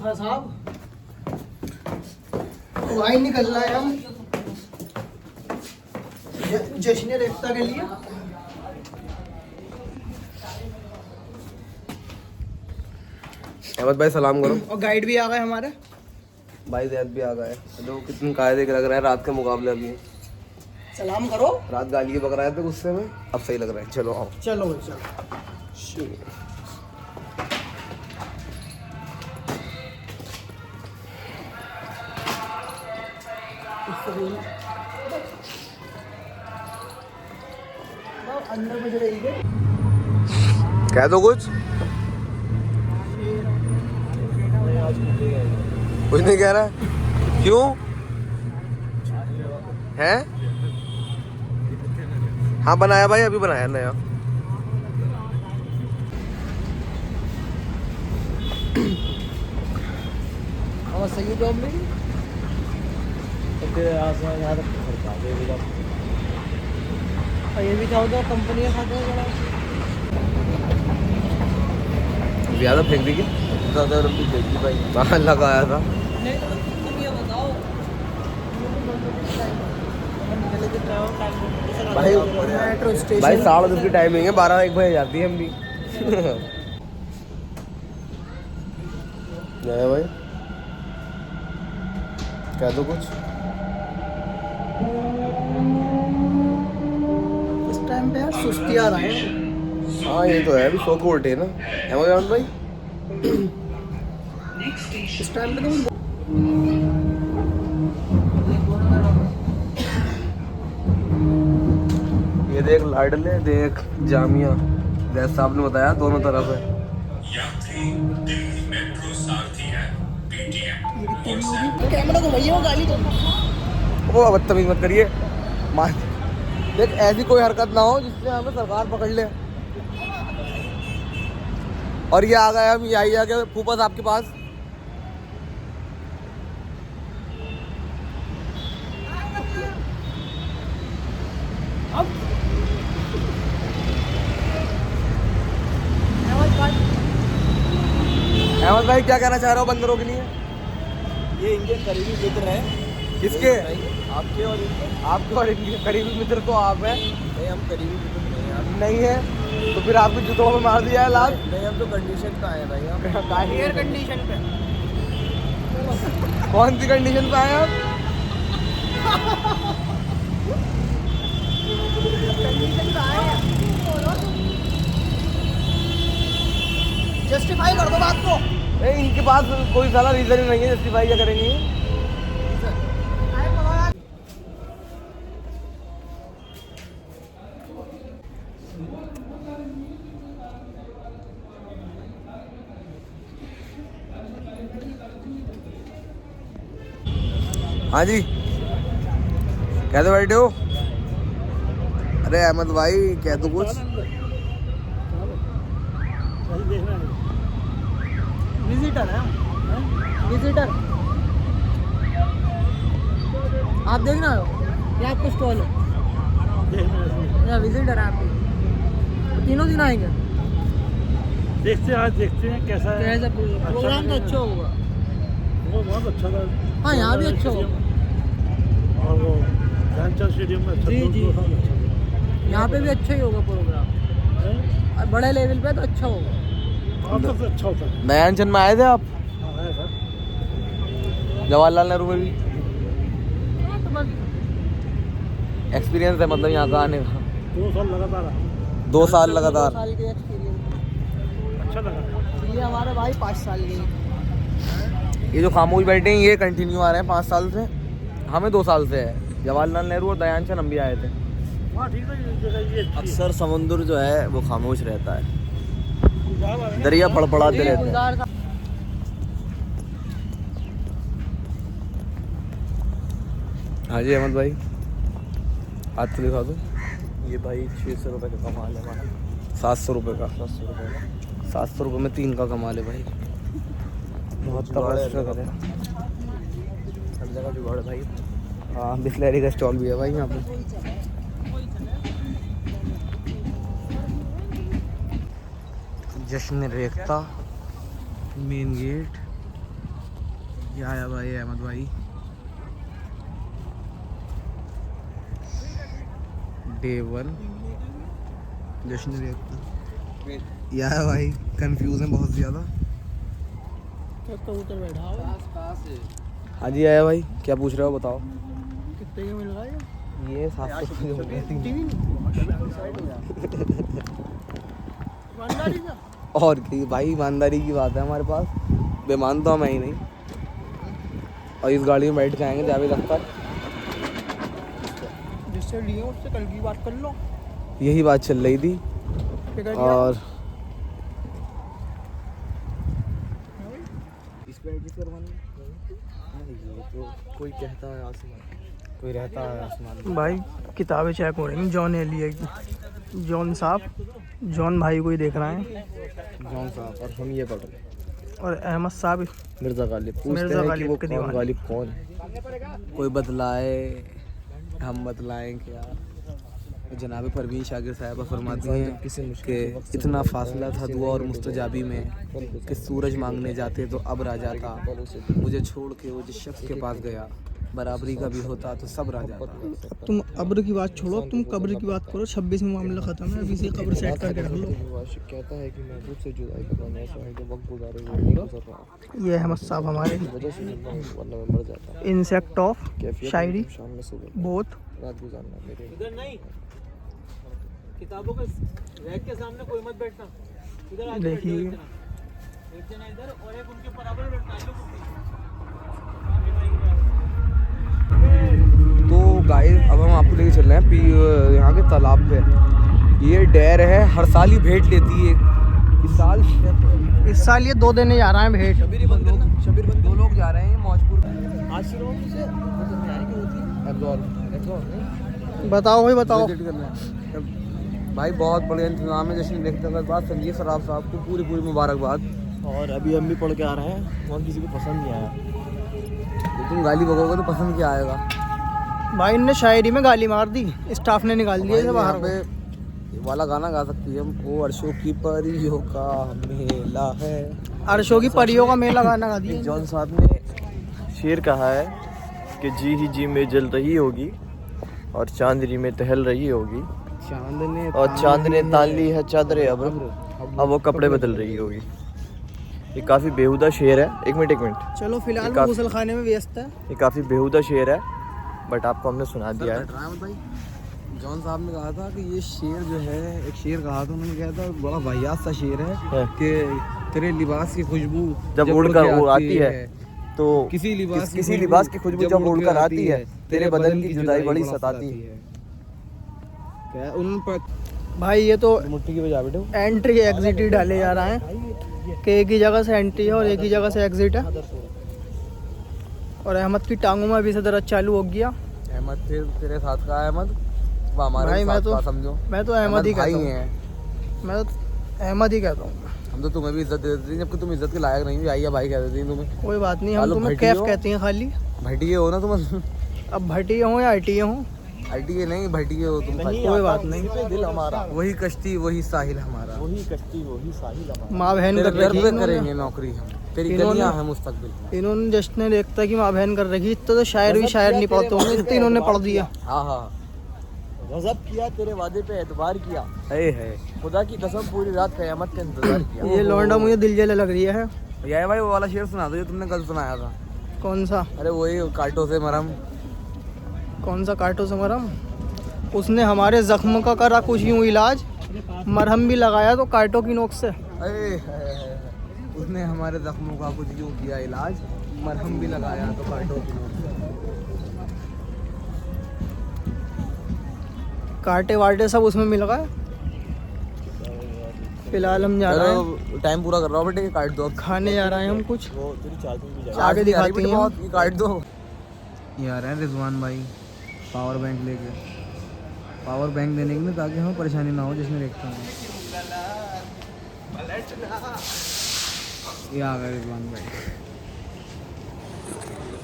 है साहब। भाई निकल रहा है हम जश्न रेख्ता के लिए। अहमद भाई सलाम करो। और गाइड भी आ गए हमारे भाई जैद भी आ गए। जो कितने कायदे लग रहा है रात के मुकाबले अभी। सलाम करो। रात गाली के बक रहे थे गुस्से में, अब सही लग रहा है। चलो आओ। चलो भाई चलो। अंदर मुझे रहेगी कह दो कुछ नहीं कह रहा। क्यों है? हाँ बनाया भाई, अभी बनाया नया। और सही जॉब में ये भी चाहो तो कंपनी के साथ है ज्यादा फेंक दी क्या? ज्यादा रबी फेंक दी भाई। कहाँ लगाया था? नहीं तुम ये बताओ भाई मेट्रो स्टेशन भाई 10:30 की टाइमिंग है, 12-1 बजे जाती है हम भी। क्या भाई कह दो कुछ। इस टाइम पे यार सुस्ती आ रहा है। हाँ ये तो है, अभी 100 को उल्टे ना अहमद भाई। इस टाइम पे तो ये देख लाडले, देख जामिया, जैसे साहब ने बताया दोनों तरफ है। कैमरा तो भैया वो गाली दो। वो बदतमीज मत करिए। देख ऐसी कोई हरकत ना हो जिससे हमें सरकार पकड़ ले। और ये आ गए हम यही आ गए फूफा साहब के पास। अहमद भाई क्या कहना चाह रहे हो बंदरों के लिए? ये इनके करीबी मित्र हैं। किसके? आपके और इनके। आपके और इनके करीबी मित्र तो आप हैं। नहीं, हम करीबी मित्र नहीं हैं। नहीं है तो फिर आपको जूतों में मार दिया है लात। नहीं, हम तो कंडीशन पे आए हैं भाई। हम एयर कंडीशन पे कौन सी कंडीशन पे आए आप? कंडीशन पे आए हैं। जस्टिफाई कर दो बात को। नहीं इनके पास कोई सारा रीजन ही नहीं है जस्टिफाई क्या करेंगे। हाँ जी कैसे बैठे हो? अरे अहमद भाई कह दो कुछ। विजिटर है विजिटर। आप देखना ये आपका स्टॉल है। विजिटर है आपके। तीनों दिन आएंगे। देखते हैं, आज देखते हैं कैसा है। कैसा प्रोग्राम तो अच्छा होगा। वो बहुत अच्छा था। हाँ यहाँ भी अच्छा होगा। और वो ध्यानचंद स्टेडियम में अच्छा जी, था, जी। वो बहुत अच्छा था। यहाँ पे भी अच्छा ही होगा प्रोग्राम। हैं? और बड़े लेवल पे तो अच्छा होगा। अब तक तो अच्छा होता है। दयानचंद में आए थे आप? हाँ, है सर। जवाहरलाल नेहरू में भी हाँ, तो बस एक्सपीरियंस है मतलब यहाँ का आने का। 2 साल लगातार है। 2 साल लगातार। 2 साल के एक्सपीरियंस। अच्छा लगा। ये हमारे भाई 5 साल के। ये जो खामोश बैठे हैं ये कंटिन्यू आ रहे हैं 5 साल से। हमें 2 साल से है। जवाहरलाल नेहरू और दयानचंद हम भी आए थे। हाँ ठीक है, ये जगह ये अच्छी है। अक्सर समुद्र जो है वो खामोश रहता है, गुलजार वाले हैं। दरिया फड़फड़ाते ये रहते हैं। गुलजार साहब। हाँ जी अहमद भाई हाथ तो दिखा दो। ये भाई 600 रुपये का कमाल है हमारा। 700 रुपये का। 700 रुपये का। 700 रुपये में 3 का कमाल है भाई। बहुत जुगाड़ है तगड़ा है। हर जगह जुगाड़ है भाई। हाँ बिस्लरी का स्टॉल भी है भाई यहाँ पे। जश्न रेख्ता मेन गेट ये आया भाई अहमद भाई, डे 1 जश्न रेख्ता। ये आया भाई, कंफ्यूज है बहुत ज़्यादा। कबूतर बैठा है। हाँ जी आया भाई, क्या पूछ रहे हो बताओ। कितने का मिल रहा है ये 700 ईमानदारी का? और की भाई, ईमानदारी की बात है हमारे पास, बेईमान तो हम है ही नहीं। और इस गाड़ी में बैठ के आएंगे जावेद अख्तर। जिससे लिए उससे कल की बात कर लो। यही बात चल रही थी। और इस पे एडिट करवाना तो कोई कहता है आसमान, कोई रहता है आसमान। भाई किताबें चेक हो रही हैं जॉन एलिया की। जॉन साहब, जॉन भाई को ही देख रहे हैं। जॉन साहब और हम ये पढ़ रहे हैं। और अहमद साहब मिर्ज़ा गालिब पूछते मिर्ज़ा हैं कि गालिब वो के कौन दीवाने। गालिब कौन है। कोई बतलाए, हम बतलाएं क्या। जनाब परवीन शागिर साहबा फरमाती हैं कि इतना फासला था दुआ और मुस्तजाबी में कि सूरज मांगने जाते तो अब आ जाता, मुझे छोड़ के वो जिस शख्स के पास गया, बराबरी का भी होता तो सब रह जाता। तुम अब्र की बात छोड़ो, तुम कब्र की बात करो। 26 में मामला खत्म है, अभी से कब्र सेट करके रख लो। आशिक कहता है कि महबूब से जुदाई का बना ऐसा है कि वक्त गुजारे वो नहीं गुजर रहा, ये अहमद साहब हमारे वजह से जिंदा हूं वरना मैं मर जाता। इंसेक्ट ऑफ कैफियत शायरी शाम में सुबह बोथ। रात गुजारना मेरे इधर नहीं, किताबों के रैक के सामने कोई मत बैठना, इधर आके देखिए एक जना इधर और एक उनके बराबर बैठना है। तो गाइस अब हम आपको लेके चल रहे हैं यहाँ के तालाब पे। ये डेर है, हर साल ही भेंट लेती है। इस साल ये 2 देने जा रहे हैं भेंट। शबीर बंद करना, शबीर बंद। 2 लोग जा रहे हैं मौजपुर। आशीर्वाद से नजर में आएगी होती है एब्जॉर्ब बताओ भाई बताओ। विजिट करना है भाई, बहुत बढ़िया इंतजाम है। जश्न देखते हैं बात संजीव सराफ साहब को पूरी पूरी मुबारकबाद। और अभी हम भी पढ़ के आ रहे हैं, वहाँ किसी को पसंद नहीं आया। तो तुम गाली बकोगे तो पसंद क्या आएगा भाई ने शायरी में गाली मार दी, स्टाफ ने निकाल दिया इसे भाई। बाहर यहाँ पे वाला गाना गा सकती है हम, वो अर्शों की परियों का मेला है। अर्शों की परियों का मेला गाना गा दिया। जॉन साहब ने शेर कहा है कि जी ही जी में जल रही होगी और चांदनी में टहल रही होगी, और चांद ने तान ली है चादरे अब वो कपड़े बदल रही होगी। ये काफ़ी बेहुदा शेर है। एक मिनट चलो फिलहाल काफी- गुसल खाने में व्यस्त है। ये काफ़ी बेहुदा शेर है, बट आपको हमने सुना दिया है। भाई जॉन साहब ने कहा था कि ये शेर जो है, एक शेर कहा था उन्होंने, कहा था बड़ा वाहियात सा शेर है कि तेरे लिबास की खुशबू जब उड़कर वो आती है तो किसी लिबास की खुशबू जब उड़कर आती है, तेरे बदन की जुदाई बड़ी सताती है। भाई ये तो मुट्ठी की बजा बेटे। एंट्री एग्जिट ही डाले जा रहे हैं कि एक ही जगह से एंट्री है और एक ही जगह से एग्जिट है। और अहमद की टांगों में अभी से दर्द चालू हो गया। अहमद तेरे साथ का अहमद, वो हमारे भाई मैं साथ तो का समझो। मैं तो अहमद ही भाई कहता हूँ, हैं। मैं तो अहमद ही कहता हूँ। हम तो तुम्हें भी इज्जत दे देते हैं, जबकि तुम इज्जत के लायक नहीं हो। आइए भाई कह देती हैं तुम्हें। कोई बात नहीं, हम आलू तुम्हें भट्टी कैफ हो। कहते हैं खाली। भटिये हो ना तुम। अब भटिये हों या अटिये हों, भटिये नहीं, भटिये हो तुम। कोई बात नहीं। दिल हमारा वही कश्ती वही साहिल हमारा, वही कश्ती वही साहिल हमारा। माँ बहन तेरे कर घर रखी पे इन्होंने। करेंगे नौकरी हम, तेरी इन्होंने- गलियां हैं मुस्तकबिल में। इन्होंने जश्न देखता कि माँ बहन कर रखी। इतना तो शायर भी शायर नहीं पढ़ते होंगे जितने इन्होंने पढ़ दिया। हाँ हाँ गजब किया, तेरे वादे पे एतबार किया, है खुदा की कसम पूरी रात कयामत का इंतजार किया। ये लौंडा मुझे दिल जले लग रही है। ये भाई वो वाला शेर सुना दो जो तुमने कल सुनाया था। कौन सा? अरे वही कांटों से मरहम। कौन सा कांटों से मरहम? उसने हमारे जख्म का करा कुछ यूँ इलाज, मरहम भी लगाया तो कांटों की नोक से। उसने हमारे जख्मों का कुछ यूँ किया इलाज, मरहम भी लगाया तो कांटों की नोक से। कांटे वाटे सब उसमें मिल गए। फिलहाल हम जा रहे हैं, चलो टाइम पूरा कर रहा हूँ बेटे, काट दो। खाने जा रहे हैं हम कुछ। वो तेरी चार्जिंग भी आगे दिखाती हैं। बहुत, ये काट दो। ये आ रहे हैं रिजवान भाई पावर बैंक लेके, पावर बैंक देने के लिए, ताकि हमें परेशानी ना हो जिसमें देखते हैं। ये आ गए रिजवान भाई।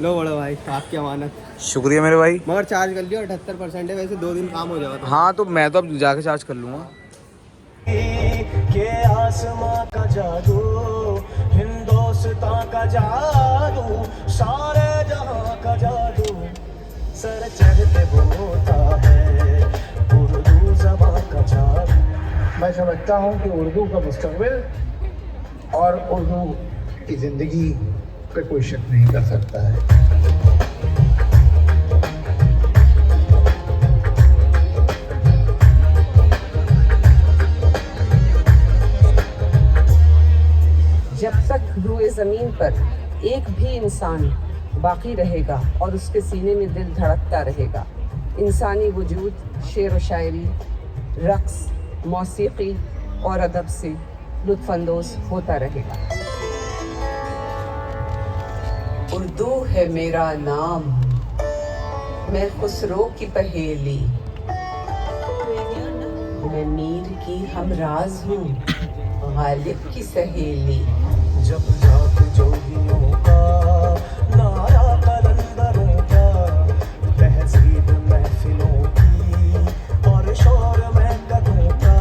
लो बड़ा भाई, आपकी अमानत। शुक्रिया मेरे भाई। मगर चार्ज कर लियो, 78% है, वैसे 2 दिन काम हो जाएगा। हाँ तो मैं तो अब जाके चार्ज कर लूँगा। के आसमां का जादू हिंदोस्तान गुलिस्तां का जादू, सारे जहां का जादू सर चढ़ के बोलता है उर्दू ज़बां का जादू। मैं समझता हूँ कि उर्दू का मुस्तक़बिल और उर्दू की ज़िंदगी पे कोई शक नहीं कर सकता है। जब तक रूए ज़मीन पर एक भी इंसान बाकी रहेगा और उसके सीने में दिल धड़कता रहेगा, इंसानी वजूद शेर व शायरी, रक़्स, मौसीक़ी और अदब से लुत्फ़अंदोज़ होता रहेगा। उर्दू है मेरा नाम, मैं खुसरो की पहेली, मैं मीर की हमराज हूँ, गालिब की सहेली। जब जाग जोगियों का नारा कलंदरों का, तहज़ीब महफिलों की और शोर महकतों का,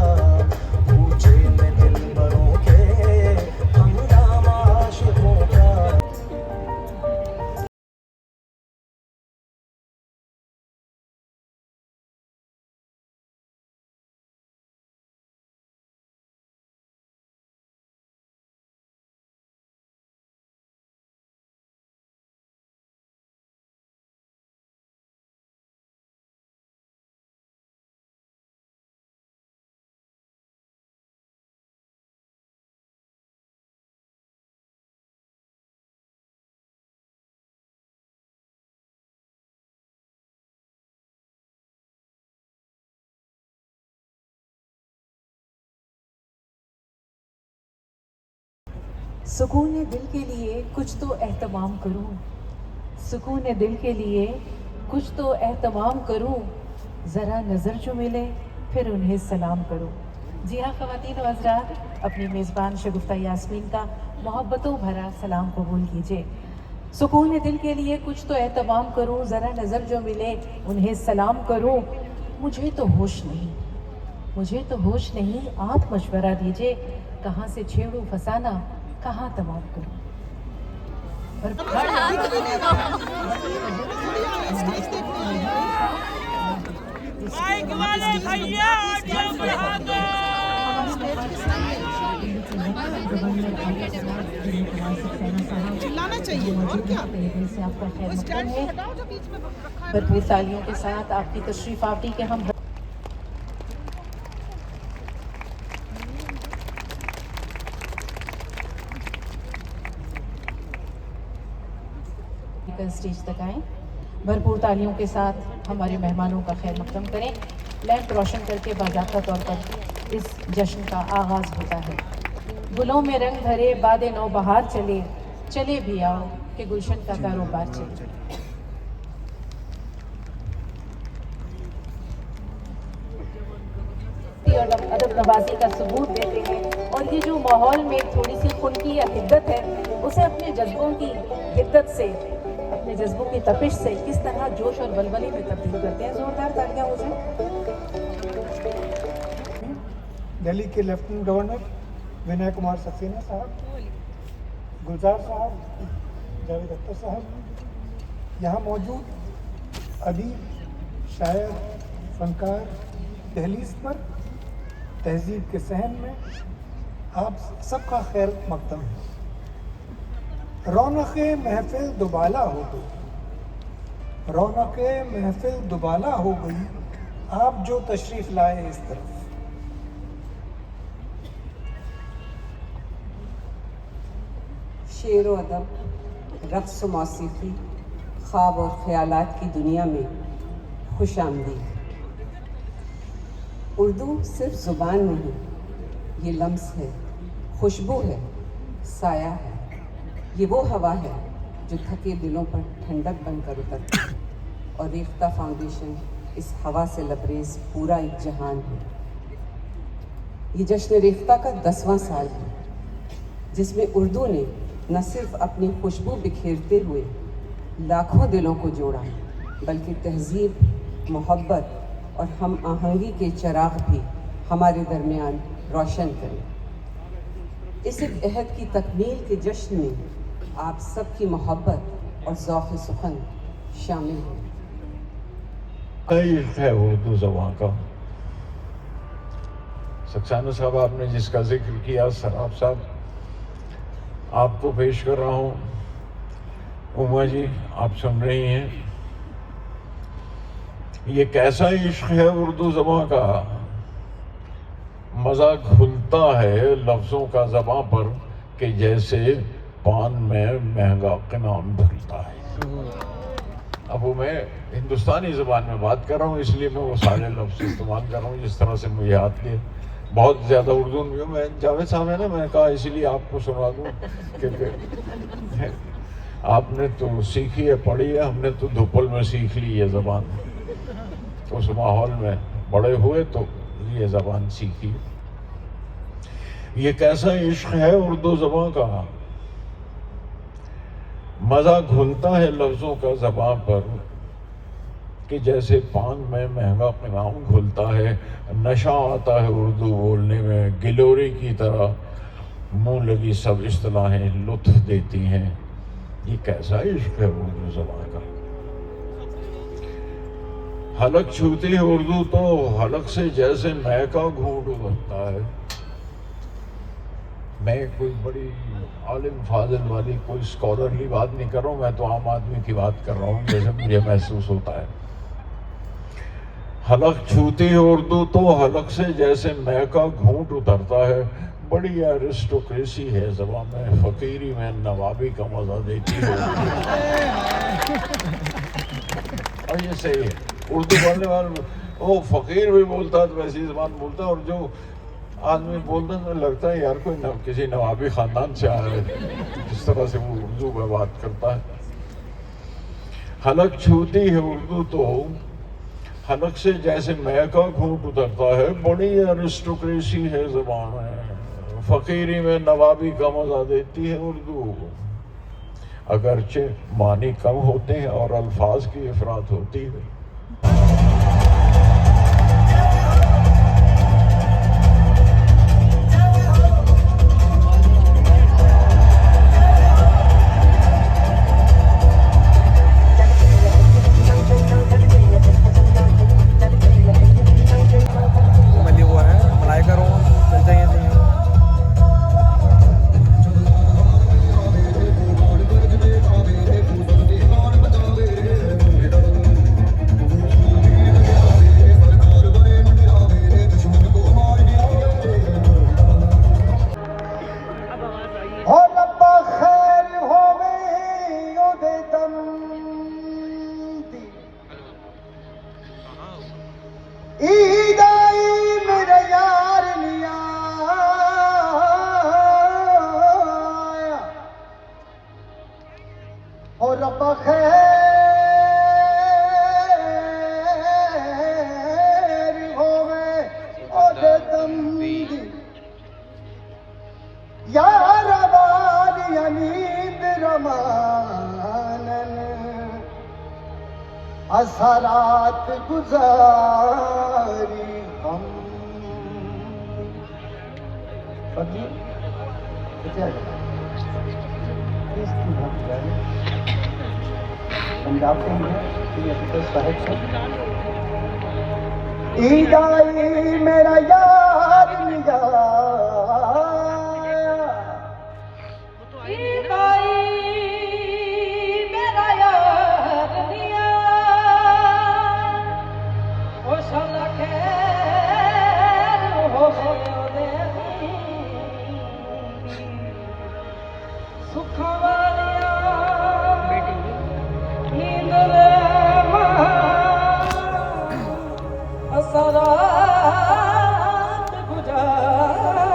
ऊंचे में दिलबरों के हंगामा आशिकों का। सुकून दिल के लिए कुछ तो एहतमाम करूं, सुकून दिल के लिए कुछ तो एहतमाम करूं, ज़रा नज़र जो मिले फिर उन्हें सलाम करूं। जी हाँ ख़वातीन व हज़रात, अपनी मेज़बान शगुफ्ता यास्मीन का मोहब्बतों भरा सलाम कबूल कीजिए। सुकून दिल के लिए कुछ तो एहतमाम करूं, ज़रा नज़र जो मिले उन्हें सलाम करूं। मुझे तो होश नहीं, मुझे तो होश नहीं, आप मशवरा दीजिए, कहाँ से छेड़ूं फसाना, कहाँ तमाम करूं। चिल्लाना चाहिए और क्या। से आपका खैर मक़दम है। भरपूर तालियों के साथ आपकी तशरीफ़ आवरी के हम स्टेज तक आएँ। भरपूर तालियों के साथ हमारे मेहमानों का खैर मक़दम करें। लैंप रोशन करके बाज़ाब्ता तौर पर इस जश्न का आगाज़ होता है। गुलों में रंग भरे बादे नौ बहार चले, चले भी आओ कि गुलशन का कारोबार चले। और अदब नवाज़ी का सबूत देते हैं, और ये जो माहौल में थोड़ी सी खुनकी या हिद्दत है, उसे अपने जज्बों की हिद्दत से, अपने जज्बों की तपिश से किस तरह जोश और बलबली में तब्दील करते हैं। ज़ोरदार तालियां हो जाए। दिल्ली के लेफ्टिनेंट गवर्नर विनय कुमार सक्सेना साहब, गुलजार साहब, जावेद अख्तर साहब, यहाँ मौजूद अदीब, शायर, फनकार, दहलीज पर तहजीब के सहन में आप सबका खैर मक़दम है। रौनक़े महफिल दुबाला हो गई, रौनक़े महफिल दुबाला हो गई, आप जो तशरीफ़ लाए इस तरफ। शेर व अदब, रक़्स व मौसीक़ी, ख्वाब और ख़यालात की दुनिया में खुश आमदीद। उर्दू सिर्फ ज़ुबान नहीं, ये लम्स है, खुशबू है, साया है। ये वो हवा है जो थके दिलों पर ठंडक बनकर उतरती है, और रेख्ता फाउंडेशन इस हवा से लबरेज पूरा एक जहान है। ये जश्न रेख्ता का 10वां साल है, जिसमें उर्दू ने न सिर्फ अपनी खुशबू बिखेरते हुए लाखों दिलों को जोड़ा, बल्कि तहजीब, मोहब्बत और हम आहंगी के चिराग भी हमारे दरमियान रोशन करें। इस एक अहद की तकमील के जश्न में आप सबकी मोहब्बत और ज़ौक़ सुखन शामिल है। इश्क है उर्दू ज़बान का। सक्सेना साहब, आपने जिसका जिक्र किया, सराब साहब, आपको पेश कर रहा हूँ। उमा जी, आप सुन रही हैं। ये कैसा इश्क है उर्दू ज़बान का, मज़ा घुलता है लफ्ज़ों का ज़बां पर कि जैसे पान में महंगा क़िनाम घुलता है। अब वो मैं हिंदुस्तानी ज़बान में बात कर रहा हूँ, इसलिए मैं वो सारे लफ्ज़ इस्तेमाल कर रहा हूँ जिस तरह से मुझे याद लिए। बहुत ज़्यादा उर्दू में मैं जावेद साहब है ना, मैंने कहा इसलिए आपको सुना दूँ, क्योंकि आपने तो सीखी है, पढ़ी है, हमने तो धुप्पल में सीख ली है ज़बान। उस माहौल में बड़े हुए तो ये ज़बान सीखी। ये कैसा इश्क है उर्दू ज़बान का, मज़ा घुलता है लफ्ज़ों का ज़बान पर कि जैसे पान में महंगा क़िनाम घुलता है। नशा आता है उर्दू बोलने में, गिलोरी की तरह मुँह लगी सब इस्तिलाहें लुत्फ़ देती हैं। ये कैसा इश्क है उर्दू ज़बान का। हलक छूती है उर्दू तो हलक से जैसे मैं का घूंट उभरता है। मैं कोई बड़ी आलिम फाजिल वाली कोई स्कॉलरली बात नहीं कर रहा हूँ, मैं तो आम आदमी की बात कर रहा हूँ जैसे मुझे महसूस होता है। हलक छूती है उर्दू तो हलक से जैसे मैं का घूंट उतरता है। बड़ी एरिस्टोक्रेसी है ज़बान में, फ़कीरी में नवाबी का मज़ा देती है। और ये सही है, उर्दू बोलने वाले वो फ़कीर भी बोलता है तो वैसी ज़बान बोलता है, और जो आदमी बोलता है तो लगता है यार कोई किसी नवाबी ख़ानदान से आया है, जिस तरह से वो उर्दू में बात करता है। हलक छूती है उर्दू तो हलक से जैसे मैं का घूंट उतरता है। बड़ी एरिस्टोक्रेसी है ज़बान में, फ़कीरी में नवाबी का मज़ा देती है उर्दू। अगरचे मानी कम होते हैं और अल्फाज की अफरात होती है। असरात गुजारी हम पंजाब से ईदाई मेरा यार निया असरात गुजार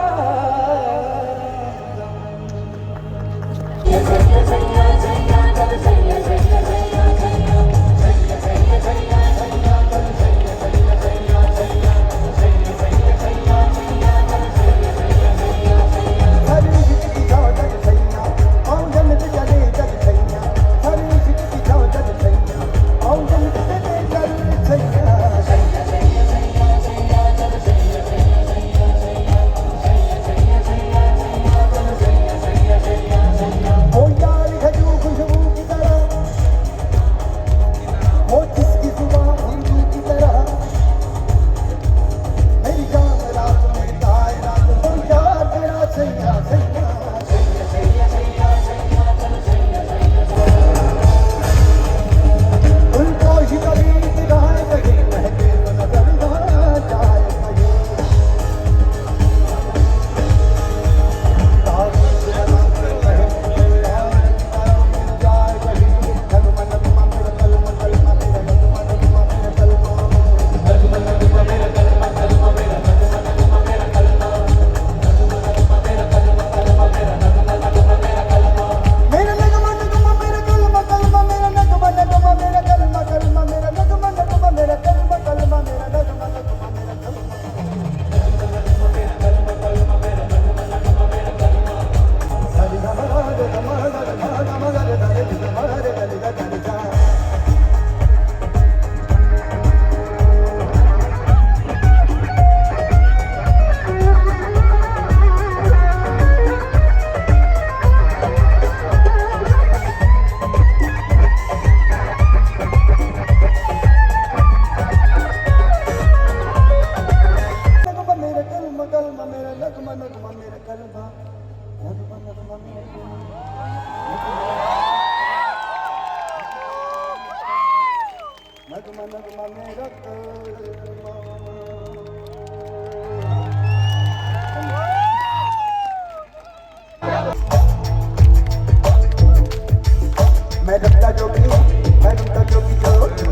मैं रखता जोगी जोगी जोगी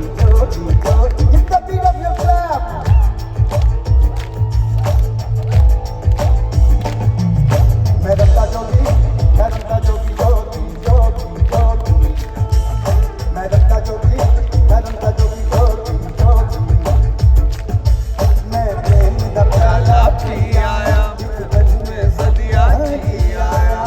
It's the beat of your clap मैं रखता जोगी जोगी जोगी मैं रखता जोगी जोगी मैं प्रेम दा प्याला पी आया दिल में सदियां जी आया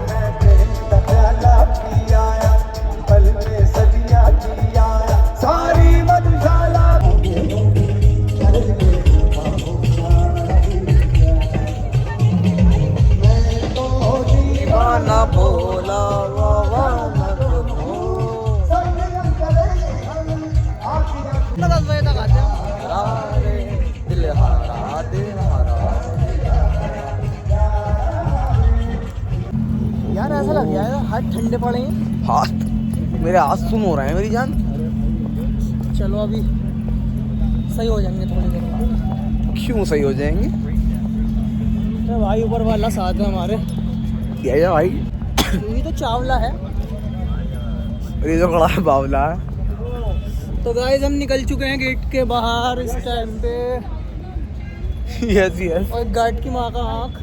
मैं प्रेम दा प्याला पी आया पल में सदियां जी आया सारी मधुशाला ना बोला कितना 10 बजे तक आते हैं। दिल हारा दिल हारा। यार ऐसा लग गया है हाथ ठंडे पड़े हैं। हाथ मेरे हाथ सुन हो रहे हैं मेरी जान। चलो अभी सही हो जाएंगे थोड़ी देर बाद। क्यों सही हो जाएंगे? तो भाई ऊपर वाला साथ है हमारे। क्या भाई? ये तो चावला है। ये तो बड़ा बावला है। तो गाइस हम निकल चुके हैं गेट के बाहर इस टाइम पे। Yes yes. और गार्ड की माँ का आँख